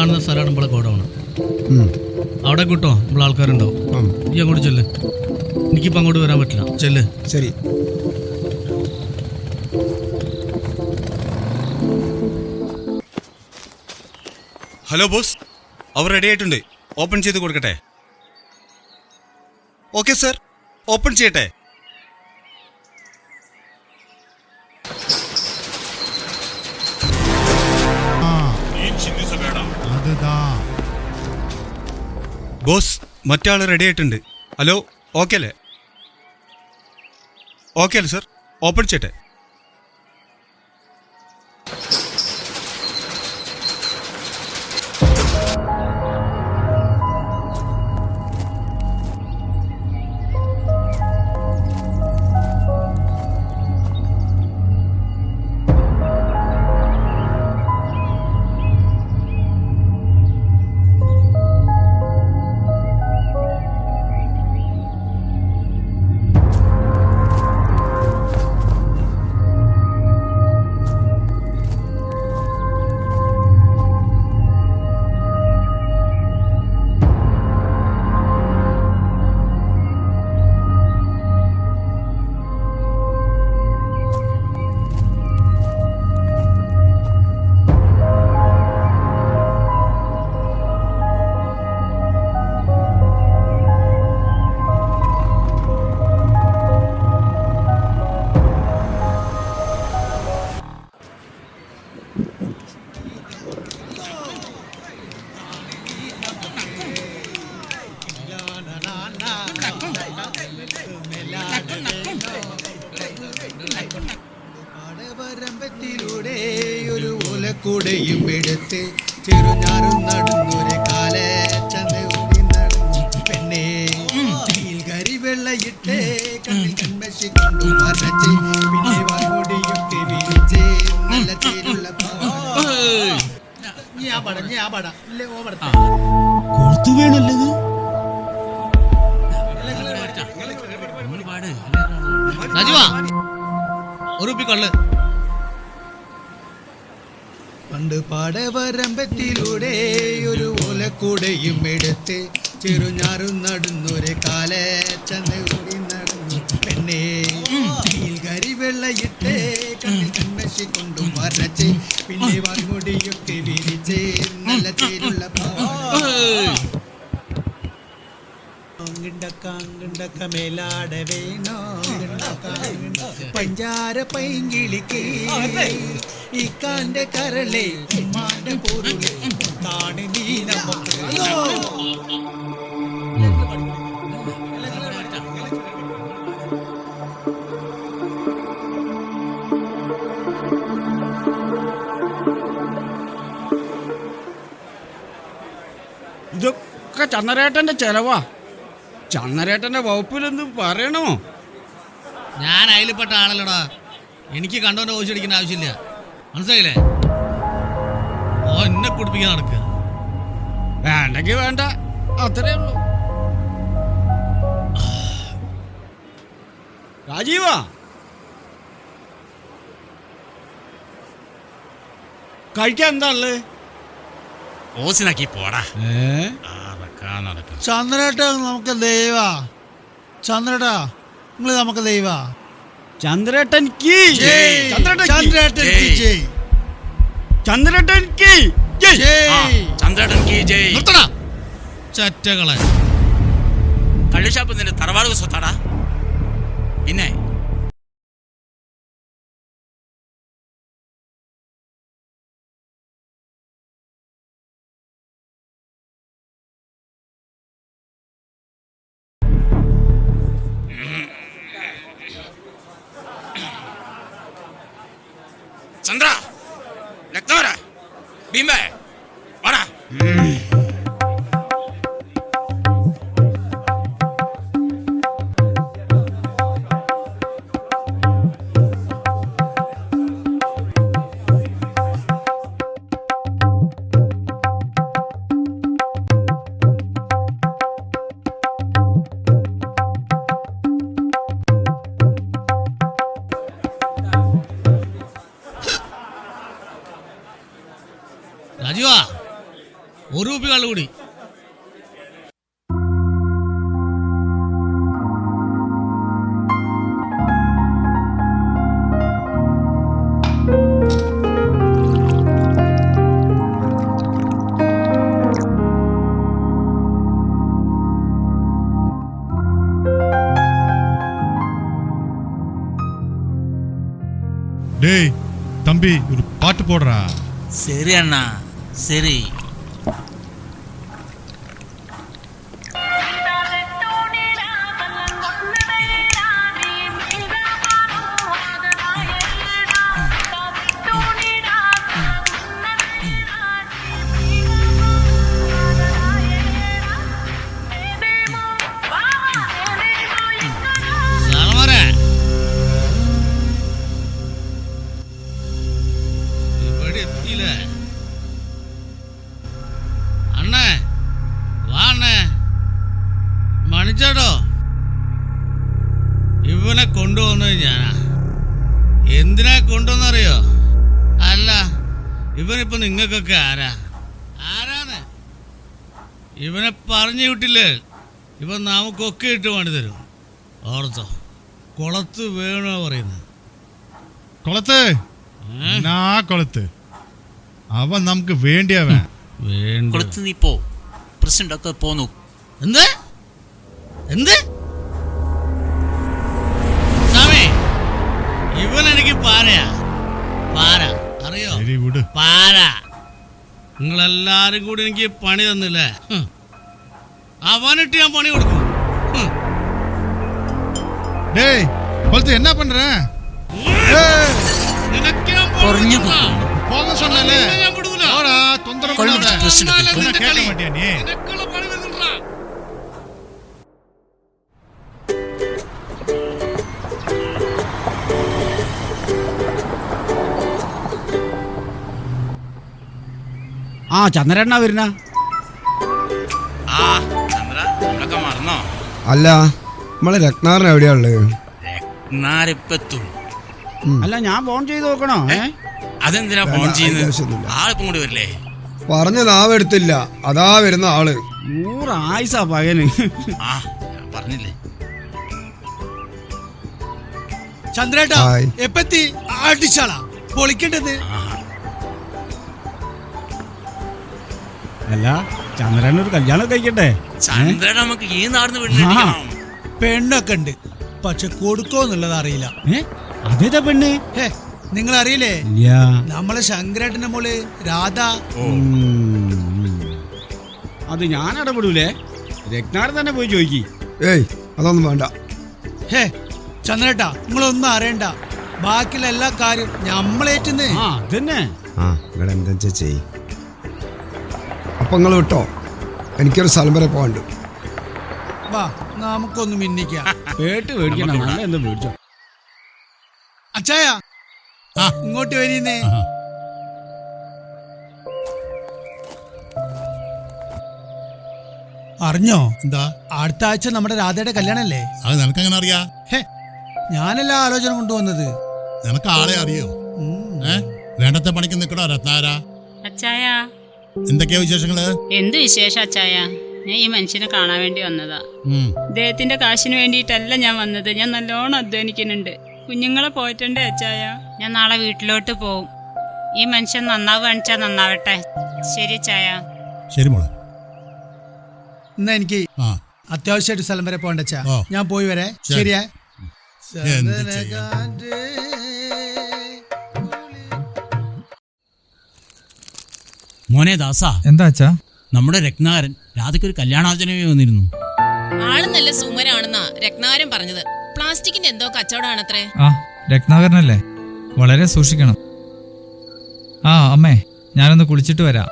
കാണുന്ന സ്ഥലമാണ് നമ്മളെ ഗോഡൗണ്. അവിടെ കിട്ടോ നമ്മളെ ആൾക്കാരുണ്ടാവും. ഈ അങ്ങോട്ട് ചെല്ല്. എനിക്കിപ്പോൾ അങ്ങോട്ട് വരാൻ പറ്റില്ല. ചെല്ല്. ശരി. ഹലോ ബോസ്, അവർ റെഡി ആയിട്ടുണ്ട്. ഓപ്പൺ ചെയ്ത് കൊടുക്കട്ടെ? ഓക്കെ സർ, ഓപ്പൺ ചെയ്യട്ടെ? ബോസ്, മറ്റാൾ റെഡി ആയിട്ടുണ്ട്. ഹലോ, ഓക്കെ അല്ലേ? ഓക്കെ അല്ലേ സർ? ഓപ്പൺ ചെയ്യട്ടെ? പാടവരമ്പത്തിലൂടെ ഒരു ഓലക്കൂടയും എടുത്ത് ചെറുഞാറും നടന്നൊരു കാലച്ചന്ന് ഓടി നടന്നു പെണ്ണേ. കരിവെള്ളയിട്ട് കണ്ണിൽ കൺമശി കൊണ്ടു മറച്ച് പിന്നെ വാങ്ങൊടിയൊക്കെ വിരിച്ച് നല്ല ചേരുള്ള കൊടുത്തു വേണല്ലത്. പണ്ട് പാടവരമ്പത്തിലൂടെ ഒരു ഓലക്കൂടയും എടുത്ത് ചെറുഞാറും നടന്നൊരു കാലച്ചന്ന് ഓടി നടന്നു പെണ്ണേ. കരിവെള്ളയിട്ട് കണ്ണിൽ കൺമശി കൊണ്ടു മറച്ച് പിന്നെ വാങ്ങൊടിയൊക്കെ വിരിച്ച് നല്ല ചേരുള്ള മേലാട വേണോ പഞ്ചാര പൈങ്കിളിക്ക് ഇക്കാന്റെ കരളെ ഉമ്മാന്റെ പൊരുളെ താണ് നീ നമുക്ക്. ഇതൊക്കെ ചന്ദ്രേട്ടന്റെ ചെലവാ. ചന്ദ്രേട്ടന്റെ വകുപ്പിലൊന്നും പറയണോ? ഞാൻ അതിൽപ്പെട്ട ആളല്ലടാ. എനിക്ക് കണ്ടോന്റെ ഓശി അടിക്കേണ്ട ആവശ്യമില്ല, മനസ്സിലായില്ലേ? ഓ എന്നെ കുടിപ്പിക്കാൻ നടക്കുക. വേണ്ടെങ്കിൽ വേണ്ട, അത്രേ ഉള്ളൂ. രാജീവാ, കഴിക്കാൻ എന്താ ഉള്ളത്? ഓസിനാക്കി പോടാ. ചന്ദ്രേട്ട നമുക്ക് ദൈവാ. ചന്ദ്രേട്ടാ നിങ്ങൾ നമുക്ക് ദൈവാ. ചന്ദ്രേട്ടൻ കീ. ചന്ദ്രേട്ടൻ കീ ജയ്. ചന്ദ്രേട്ടൻ കീ ജയ്. ചന്ദ്രേട്ടൻ കീ ജയ്. നിർത്തടാ ചറ്റകളെ. കള്ളുഷാപ്പ് നിന്റെ തറവാട് സ്വത്താടാ. പിന്നെ ചന്ദ്ര, ലക്നോര, ഭീമേ വാടാ. രാജീവാ, ഒരു കുപ്പി കള്ളു കൂടി. டேய் தம்பி ஒரு பாட்டு போடுறா. சரி அண்ணா சரி. അണ്ണേ വാ അണ്ണേ. മണിച്ചേട്ടോ, ഇവനെ കൊണ്ടുപോകുന്നത് ഞാനാ. എന്തിനാ കൊണ്ടുവന്നറിയോ? അല്ല, ഇവനിപ്പോ നിങ്ങൾക്കൊക്കെ ആരാണ്? ഇവനെ പറഞ്ഞു വിട്ടില്ലേ, ഇവൻ നമുക്കൊക്കെ ഇട്ട് പണി തരും. ഓർത്തോ, കുളത്ത് വേണോ പറയുന്നത്. കൊളത്ത് നാ കൊളത്ത് അവൻ നമുക്ക് വേണ്ടിയവൻ. കൊളുത്ത് നീ പോ, പ്രസിഡന്റ് ഒക്കെ പോന്നു. എന്ത് എന്ത് സ്വാമി, ഇവൻ എനിക്ക് പാരയാ. പാര അറിയോ? പാര. നിങ്ങളെല്ലാരും കൂടി എനിക്ക് പണി തന്നില്ലേ? അവനിട്ട് ഞാൻ പണി കൊടുക്കും. டேய் கொளத்து என்ன பண்ற? കുറഞ്ഞു போக சொன்னல. போடா, தொந்தரவு பண்ணாத. என்ன கேட்க மாட்டியா நீ? ആ ചന്ദ്രണ്ണ വരുന്ന. മറന്നോ? അല്ല, നമ്മളെ രത്നാകരൻ എവിടെയാ ഉള്ളത്? രത്നാരിപ്പെത്തും. അല്ല, ഞാൻ ഫോൺ ചെയ്ത് നോക്കണോ? അതെന്തിനാ ഫോൺ ചെയ്യുന്നത്? ആളിപ്പം കൂടി വരില്ലേ? പറഞ്ഞ നാവെടുത്തില്ല, അതാ വരുന്ന ആള്. 100 ആയുസാ പകന്. ആ ഞാൻ പറഞ്ഞില്ലേ. ചന്ദ്രേട്ടാ എപ്പത്തി അടിച്ചാളാ പൊളിക്കേണ്ടത്. അല്ല, ചന്ദ്രൻ ഒരു കല്യാണം കഴിക്കട്ടെ. ചന്ദ്രൻ നമുക്ക് ഈ നാടിന് പെണ്ണ് പെണ്ണൊക്കെ ഉണ്ട്, പക്ഷെ കൊടുക്കോന്നുള്ളത് അറിയില്ല. അതേതാ പെണ്ണ്? നിങ്ങൾ അറിയില്ലേ, നമ്മളെ ശങ്കരേട്ടന്റെ മോള് രാധ. അത് ഞാൻ ഇടപെടൂലേ, രത്നാകരൻ തന്നെ പോയി ചോദിക്കി. ഏയ് അതൊന്നും വേണ്ട. ചന്ദ്രേട്ടാ, നിങ്ങളൊന്നും അറിയണ്ട, ബാക്കിയുള്ള എല്ലാ കാര്യം ഞമ്മളേറ്റുന്നേ. അതന്നെ. എന്താ ചെയ്. അപ്പൊ നിങ്ങൾ വിട്ടോ, എനിക്കൊരു സ്ഥലം വരെ പോകണ്ട്. വാ, നമുക്കൊന്ന് മിന്നിക്കാം. പേട്ട് മേടിക്കണം, നല്ല എന്താ മേടിച്ചോ. അച്ചായ ഇങ്ങോട്ട് വരുന്നേ. അറിഞ്ഞോ? എന്താ? അടുത്ത ആഴ്ച നമ്മുടെ രാധയുടെ കല്യാണല്ലേ? അത് നിനക്കങ്ങനെ അറിയാ? ഞാനല്ല ആലോചന കൊണ്ടുവന്നത്. നിനക്ക് ആളെ അറിയോ? വേണ്ടത്തെ പണിക്ക് നിക്കടോ രത്നാര. അച്ചായ, എന്തൊക്കെയാ വിശേഷങ്ങള്? എന്ത് വിശേഷം അച്ചായ? ഞാൻ ഈ മനുഷ്യനെ കാണാൻ വേണ്ടി വന്നതാ. അദ്ദേഹത്തിന്റെ കാശിന് വേണ്ടിയിട്ടല്ല ഞാൻ വന്നത്. ഞാൻ നല്ലോണം അധ്വാനിക്കുന്നുണ്ട്. കുഞ്ഞുങ്ങളെ പോയിട്ടുണ്ടേ അച്ചായ. ഞാൻ നാളെ വീട്ടിലോട്ട് പോവും. ഈ മനുഷ്യൻ നന്നാവുകയാണെച്ചാ നന്നാവട്ടെ. ശരി അച്ചായ. ശരി മോളെ. എന്നാ എനിക്ക് അത്യാവശ്യമായിട്ട് സ്ഥലം വരെ പോകണ്ടച്ചാ, ഞാൻ പോയി വരെ. ശരിയാ. മോനെ ദാസാ. എന്താ അച്ഛാ? നമ്മുടെ രത്നാകരൻ രാധയ്ക്കൊരു കല്യാണാലോചനയെ വന്നിരുന്നു. ആള് നല്ല സുമനാണെന്നാ രത്നാകരൻ പറഞ്ഞത്. പ്ലാസ്റ്റിക്കിന്റെ എന്തോ കച്ചവടമാണത്രേ. രത്നാകരനല്ലേ? വളരെ സൂക്ഷിക്കണം. അമ്മേ, ഞാനൊന്ന് കുളിച്ചിട്ട് വരാം.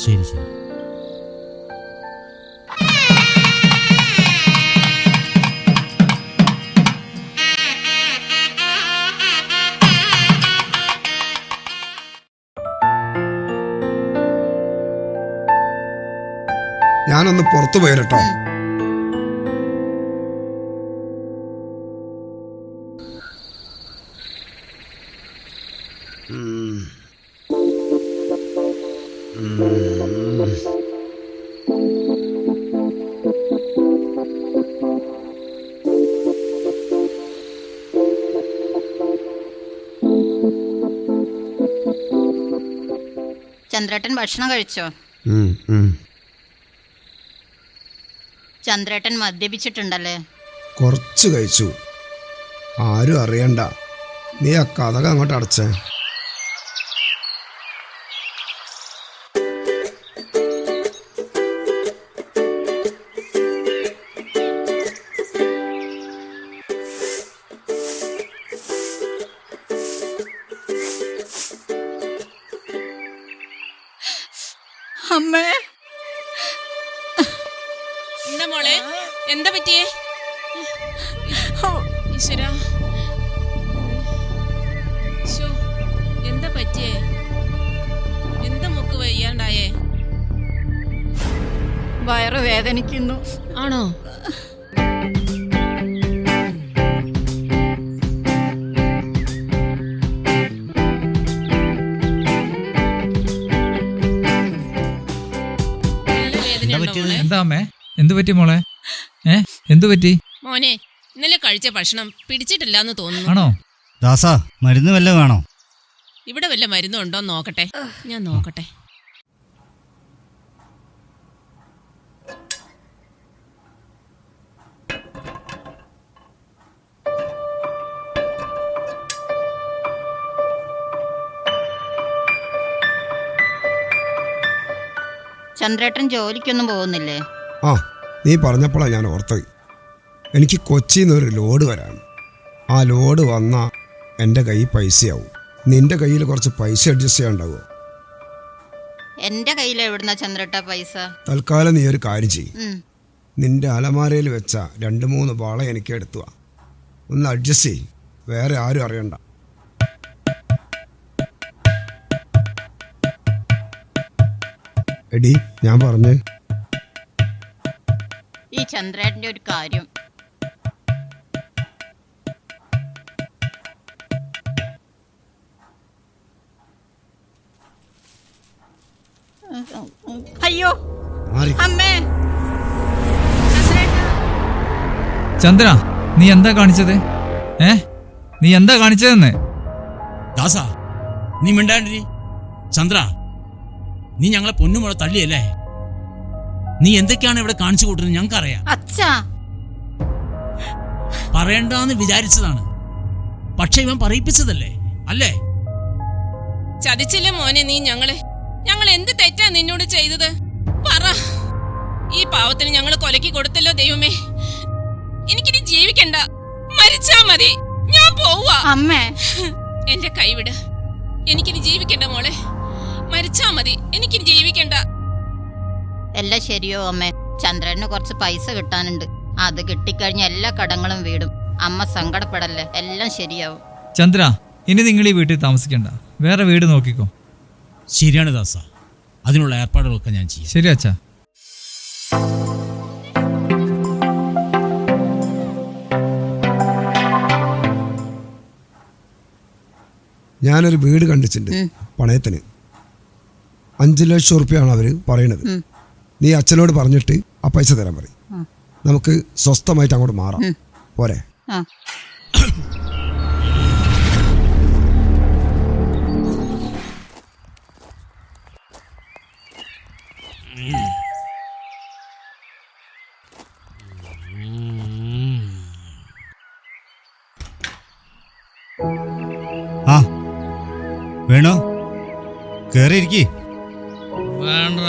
ശരി ശരി. ഞാനൊന്ന് പുറത്തു പോയിട്ടോ. ചന്ദ്രേട്ടൻ ഭക്ഷണം കഴിച്ചോ? ചന്ദ്രേട്ടൻ മദ്യപിച്ചിട്ടുണ്ടല്ലേ? കുറച്ച് കഴിച്ചു. ആരും അറിയണ്ട. നീ ആ കഥക അങ്ങോട്ട് അടച്ചേ. അമ്മേ, എന്താ മോളെ, എന്താ പറ്റിയേ? ഈശ്വരാ, ശോ, എന്താ പറ്റിയേ? എന്താ മുക്ക് വയ്യാണ്ടായേ? വയറ് വേദനിക്കുന്നു. ആണോ? എന്താ അമ്മേ, എന്തു പറ്റി മോളെ? എന്തു പറ്റി മോനെ? ഇന്നലെ കഴിച്ച ഭക്ഷണം പിടിച്ചിട്ടില്ലാന്ന് തോന്നുന്നു. ആണോ? ദാസാ, മരുന്ന് വല്ലതും വേണോ? ഇവിടെ വല്ല മരുന്നും ഉണ്ടോ നോക്കട്ടെ, ഞാൻ നോക്കട്ടെ. ചന്ദ്രേട്ടൻ ജോലിക്കൊന്നും പോകുന്നില്ലേ? ആ, നീ പറഞ്ഞപ്പോഴാണ് ഞാൻ ഓർത്തത്. എനിക്ക് കൊച്ചിയിൽ നിന്ന് ഒരു ലോഡ് വരാണ്. ആ ലോഡ് വന്നാൽ എൻ്റെ കയ്യിൽ പൈസയാവും. നിന്റെ കയ്യിൽ കുറച്ച് പൈസ അഡ്ജസ്റ്റ് ചെയ്യാണ്ടാവുമോ? എൻ്റെ കയ്യിൽ എവിടുന്ന ചന്ദ്രേട്ട പൈസ? തൽക്കാലം നീ ഒരു കാര്യം ചെയ്യും. നിന്റെ അലമാരയിൽ വെച്ച 2-3 വള എനിക്ക് എടുത്തുവാ. ഒന്ന് അഡ്ജസ്റ്റ് ചെയ്യും. വേറെ ആരും അറിയണ്ട. എടി, ഞാൻ പറഞ്ഞു. ഈ ചന്ദ്രേട്ടൻ്റെ ഒരു കാര്യം. അയ്യോ അമ്മേ, ചന്ദ്ര, നീ എന്താ കാണിച്ചത്? നീ എന്താ കാണിച്ചതെന്ന്? ദാസാ, നീ മിണ്ടാണ്ടി. ചന്ദ്ര, നീ ഞങ്ങളെ പൊന്നുമുള തള്ളിയല്ലേ? നീ എന്തൊക്കെയാണ് ഇവിടെ കാണിച്ചു കൂട്ടുന്നത് ഞങ്ങൾക്കറിയാം. അച്ഛാ, പറയണ്ടെന്ന് വിചാരിച്ചതാണ്, പക്ഷെ ഇവൻ പറയിപ്പിച്ചതല്ലേ, അല്ലേ? ചതിച്ചില്ലേ മോനെ നീ ഞങ്ങളെ? ഞങ്ങൾ എന്ത് തെറ്റാ നിന്നോട് ചെയ്തത്? പറ. ഈ പാവത്തിന് ഞങ്ങൾ കൊലക്കി കൊടുത്തല്ലോ ദൈവമേ. എനിക്കിനി ജീവിക്കണ്ട, മരിച്ചാ മതി. ഞാൻ പോവാ. അമ്മേ, എന്റെ കൈവിട്. എനിക്കിനി ജീവിക്കണ്ട മോളെ, മരിച്ചാ മതി. എനിക്കിനി ജീവിക്കണ്ട. എല്ലാം ശരിയോ അമ്മേ? ചന്ദ്രന് കുറച്ച് പൈസ കിട്ടാനുണ്ട്. അത് കിട്ടിക്കഴിഞ്ഞ എല്ലാ കടങ്ങളും വീടും. അമ്മ സങ്കടപ്പെടല്ലേ, എല്ലാം ശരിയാവും. ചന്ദ്ര, ഇനി നിങ്ങൾ ഈ വീട്ടിൽ താമസിക്കണ്ട, വേറെ വീട് നോക്കിക്കോ. ശരിയാണ് ദാസ, അതിനുള്ള ഏർപ്പാടുകളൊക്കെ ഞാൻ ചെയ്യാം. ശരി അച്ഛാ. ഞാനൊരു വീട് കണ്ടിട്ടുണ്ട് പണയത്തിന്. 5 ലക്ഷം ഉറുപ്പ്യാണ് അവർ പറയണത്. നീ അച്ഛനോട് പറഞ്ഞിട്ട് ആ പൈസ തരാൻ പറയും. നമുക്ക് സ്വസ്ഥമായിട്ട് അങ്ങോട്ട് മാറാം. പോരെ? ആ വേണോ? കേറിയിരിക്കി. വേണ്ട,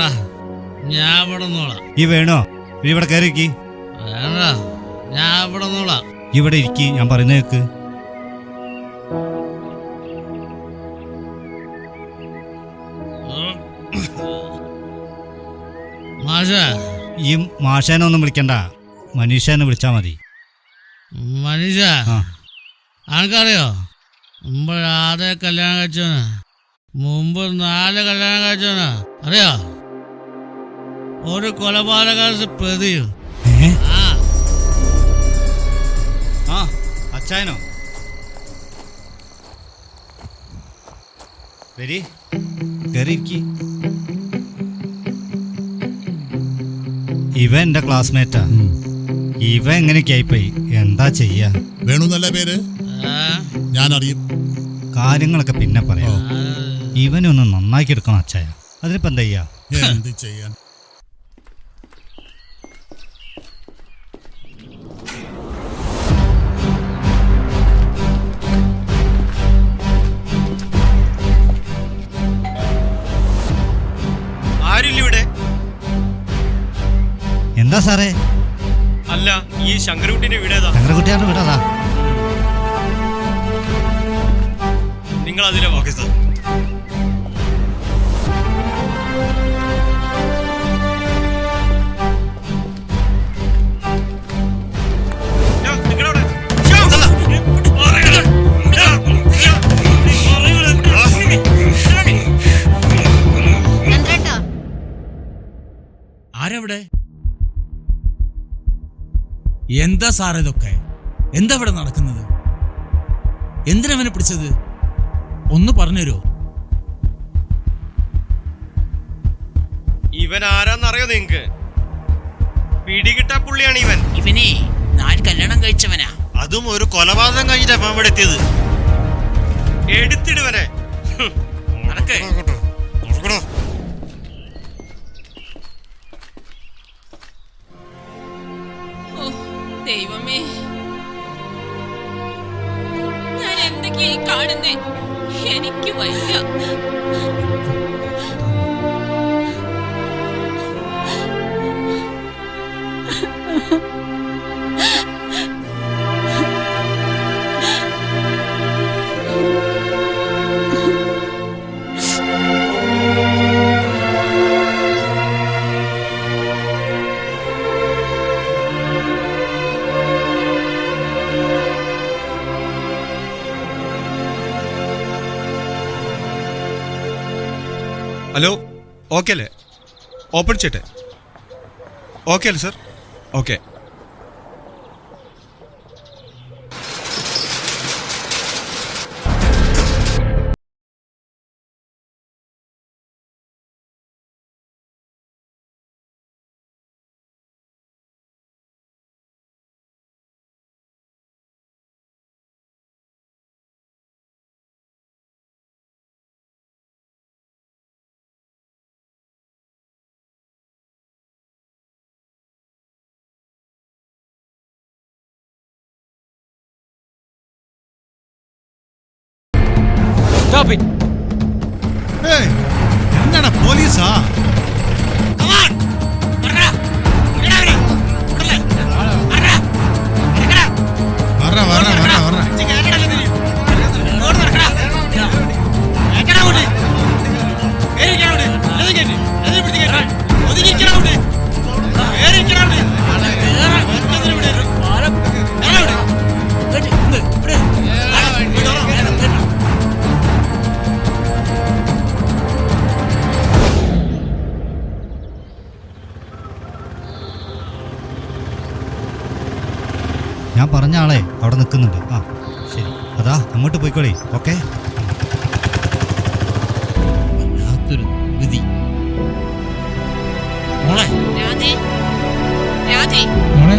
ഞാൻ ഇവിടെ നോളാം. ഈ വേണോ? ഇവിടെ കയറിയിരിക്കി. വേണ്ട, ഞാൻ ഇവിടെ നോളാം. ഇവിടെ ഇരിക്കി, ഞാൻ പറയുന്ന കേക്ക്. മാഷ, ഈ മാഷേനൊന്നും വിളിക്കണ്ട, മനീഷേനെ വിളിച്ചാ മതി. മനീഷ, ആൾക്കറിയോ മുമ്പ് ആദ്യ കല്യാണം കഴിച്ചോന്, മുമ്പ് 4 കല്യാണം കഴിച്ചോന് അറിയോ? ഒരു കൊലപാതക പ്രതിയും. അച്ചായനോ? വരി, കയറിയിരിക്കി. ഇവ എന്റെ ക്ലാസ്മേറ്റാ. ഇവ എങ്ങനെയൊക്കെ ആയിപ്പോയി, എന്താ ചെയ്യാ? വേണു നല്ല പേര്, ഞാൻ അറിയും. കാര്യങ്ങളൊക്കെ പിന്നെ പറയാം. ഇവനൊന്ന് നന്നാക്കി എടുക്കണം അച്ചായ. അതിനിപ്പോൾ എന്താ ചെയ്യാ? എന്ത് ചെയ്യാൻ? ആരില്ല ഇവിടെ? എന്താ സാറേ? അല്ല, ഈ ശങ്കരകുട്ടിന്റെ വീടേതാ? ശങ്കരകുട്ടിയാരുടെ വീടാ? നിങ്ങൾ അതിലെ ഓക്കെ സാർ. ചന്ദ്രേട്ടാ, ആരവിടെ? എന്താ സാറേ ഇതൊക്കെ? എന്താ ഇവിടെ നടക്കുന്നത്? എന്തിനവനെ പിടിച്ചത്? ഒന്ന് പറഞ്ഞുതരോ? ഇവൻ ആരാന്നറിയോ നിങ്ങക്ക്? പിടികിട്ടാ പുള്ളിയാണ് ഇവൻ. ഇവനെ നാല് കല്യാണം കഴിച്ചവനാ. അതും ഒരു കൊലപാതകം കഴിഞ്ഞിട്ടാ ഇവൻ ഇവിടെ എത്തിയത്. എടുത്തിടുവനെ. നടക്കേ. ഓ ദൈവമേ, ഞാൻ എന്തൊക്കെയാ ഈ കാണുന്നേ? എനിക്ക് വയ്യ. ഹലോ, ഓക്കെ അല്ലേ? ഓപ്പൺ ചെയ്യട്ടെ? ഓക്കെ അല്ലേ സാർ? ഓക്കെ. என்னடா போலீஸா? ഞാൻ പറഞ്ഞ ആളെ അവിടെ നിൽക്കുന്നുണ്ട്. ആ ശരി, അതാ അങ്ങോട്ട് പോയിക്കോളി. ഓക്കെ. വല്ലാത്തൊരു വിധി. മോളെ രാധേ, രാധേ, മോളെ